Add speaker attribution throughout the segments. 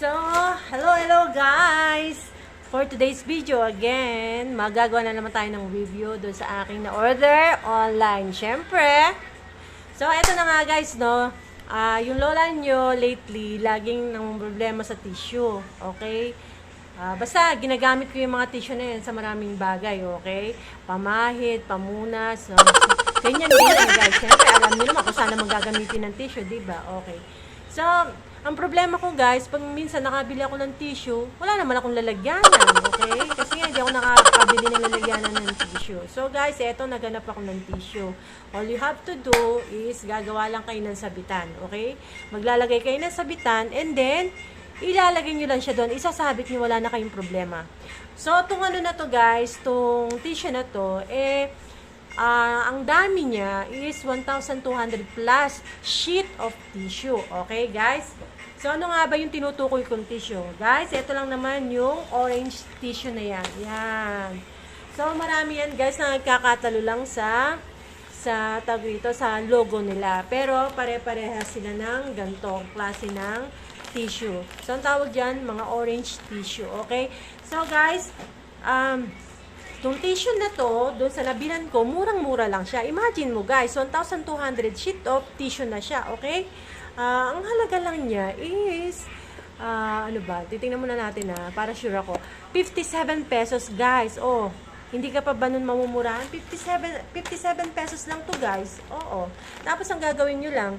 Speaker 1: So, hello guys! For today's video again, magagawa na naman tayo ng review doon sa aking na-order online. Siyempre, so eto na nga guys, no? Yung lola nyo lately, laging nang problema sa tissue. Okay? Basta, ginagamit ko yung mga tissue na yan sa maraming bagay. Okay? Pamahid, pamunas, ganyan guys. Siyempre, alam nyo naman kung saan naman gagamitin ng tissue, diba? Okay. So, ang problema ko guys, pag minsan nakabili ako ng tissue, wala naman akong lalagyanan, okay? Kasi nga, hindi ako nakakabili ng lalagyanan ng tissue. So guys, eto, naganap ako ng tissue. All you have to do is, gagawa lang kayo ng sabitan, okay? Maglalagay kayo ng sabitan, and then, ilalagay nyo lang siya doon, isasabit nyo, wala na kayong problema. So, itong ano na to guys, itong tissue na to, ang dami niya is 1,200 plus sheet of tissue. Okay, guys? So, ano nga ba yung tinutukoy kong tissue? Guys, ito lang naman yung orange tissue na yan. Yan. So, marami yan, guys, na nagkakatalo lang sa logo nila. Pero, pare-parehas sila ng gantong klase ng tissue. So, ang tawag dyan, mga orange tissue. Okay? So, guys, itong tissue na to, doon sa nabilan ko, murang-mura lang siya. Imagine mo guys, 1,200 sheet of tissue na siya, okay? Ang halaga lang niya is, ano ba, titingnan muna natin para sure ako. 57 pesos guys, oh. Hindi ka pa ba nun mamumurahan? 57 pesos lang to guys. Oo. Tapos ang gagawin nyo lang,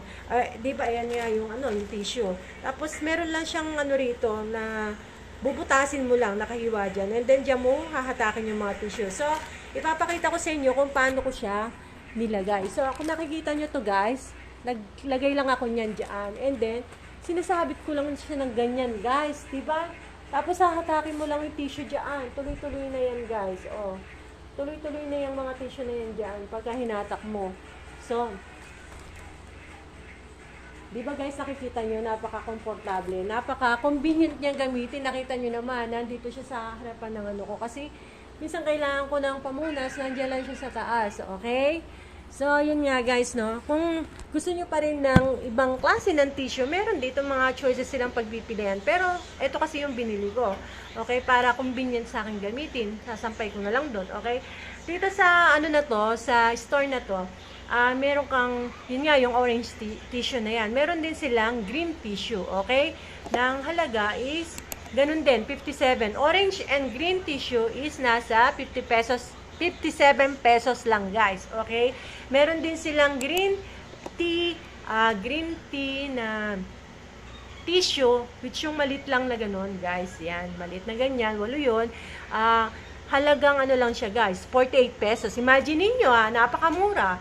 Speaker 1: di ba, ayan nga yung tissue. Tapos meron lang siyang rito na bubutasin mo lang, nakahiwa dyan. And then, dyan mo hahatakin yung mga tissue. So, ipapakita ko sa inyo kung paano ko siya nilagay. So, kung nakikita nyo to guys, naglagay lang ako nyan dyan. And then, sinasabit ko lang siya ng ganyan guys. Diba? Tapos, hahatakin mo lang yung tissue dyan. Tuloy-tuloy na yan guys. Oh. Tuloy-tuloy na yung mga tissue na yan dyan pagka hinatak mo. So, di ba guys, nakikita nyo, napaka-komportable, napaka-convenient niyang gamitin. Nakita nyo naman, nandito siya sa harapan ng ko. Kasi, minsan kailangan ko ng pamunas, nandiyan lang siya sa taas. Okay? So, yun nga guys, no? Kung gusto nyo pa rin ng ibang klase ng tissue, meron dito mga choices silang pagpipilian. Pero, ito kasi yung binili ko. Okay? Para convenient sa akin gamitin. Sasampay ko na lang doon. Okay? Dito sa, sa store na to, meron kang, yun nga, yung orange tissue na yan. Meron din silang green tissue, okay? Nang halaga is, ganun din, 57. Orange and green tissue is nasa 50 pesos, 57 pesos lang, guys, okay? Meron din silang green tea na tissue, which yung malit lang na ganun, guys. Yan, malit na ganyan, walo yun. Halagang lang siya, guys, 48 pesos. Imagine niyo napakamura.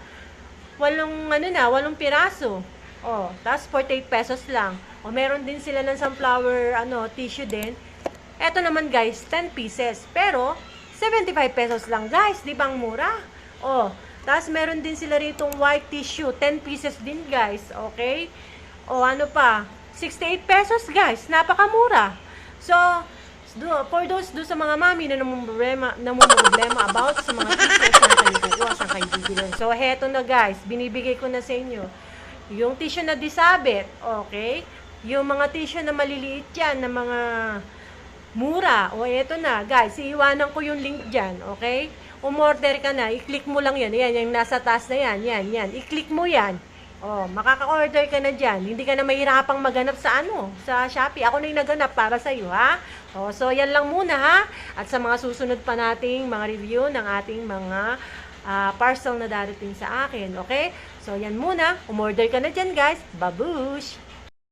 Speaker 1: Walong piraso. Oh, tapos 48 pesos lang. O, meron din sila ng sunflower, tissue din. Eto naman, guys, 10 pieces. Pero, 75 pesos lang, guys. Di bang mura? Oh, tapos meron din sila ritong white tissue. 10 pieces din, guys. Okay? O, 68 pesos, guys. Napakamura. So, for those sa mga mami na namumroblema about sa mga tissues na kayo kukuha, saan kayo bibili. So, heto na guys, binibigay ko na sa inyo. Yung tissue na disabit, okay? Yung mga tissue na maliliit yan, na mga mura, o eto na, guys, iiwanan ko yung link dyan, okay? Umorder ka na, i-click mo lang yan, yung nasa taas na yan, i-click mo yan. Oh, makaka-order ka na dyan. Hindi ka na mahirapang maganap sa sa Shopee. Ako na yung naganap para sa iyo, ha? Oh, so, yan lang muna, ha? At sa mga susunod pa nating mga review ng ating mga parcel na darating sa akin, okay? So, yan muna. Umorder ka na dyan, guys. Babush!